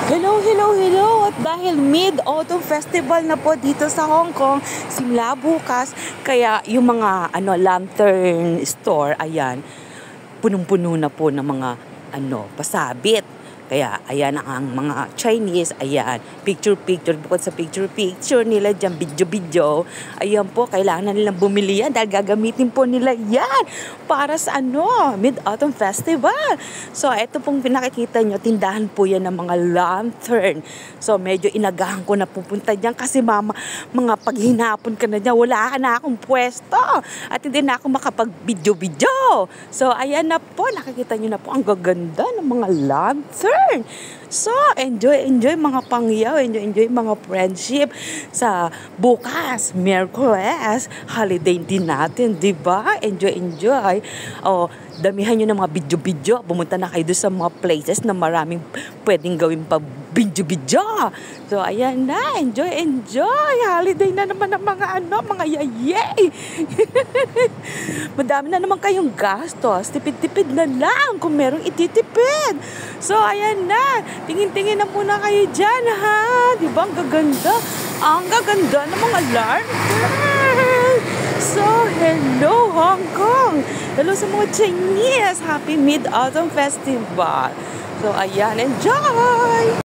Hello, hello, hello! At dahil Mid-Autumn Festival na po dito sa Hong Kong, simula bukas, kaya yung mga lantern store, ayan, punong-puno na po ng mga pasabit. Kaya ayan ang mga Chinese, ayan, picture-picture, bukod sa picture-picture nila dyan, video-video, ayan po, kailangan nilang bumili yan dahil gagamitin po nila yan para sa Mid-Autumn Festival. So, ito pong pinakikita nyo, tindahan po yan ng mga lantern. So, medyo inagahan ko na pupunta dyan kasi mga paghinapon ka na dyan, wala ka na akong pwesto at hindi na ako makapag-video-video. So, ayan na po, nakikita nyo na po, ang gaganda ng mga lantern. So, enjoy mga pangyaw, enjoy mga friendship sa bukas, Miyerkules, holiday din natin, di ba? Enjoy. Oh, damihan nyo ng mga video-video. Pumunta na kayo doon sa mga places na maraming pwedeng gawin pa video-video. So, ayan na, enjoy. Holiday na naman ng mga yayay. Madami na naman kayong gastos. Tipid-tipid na lang kung merong ititipid. So, ayan na. Tingin-tingin na muna kayo dyan, ha? Diba? Ang gaganda. Ang gaganda ng mga lantern. So, hello, Hong Kong. Hello sa mga Chinese. Happy Mid-Autumn Festival. So, ayan. Enjoy!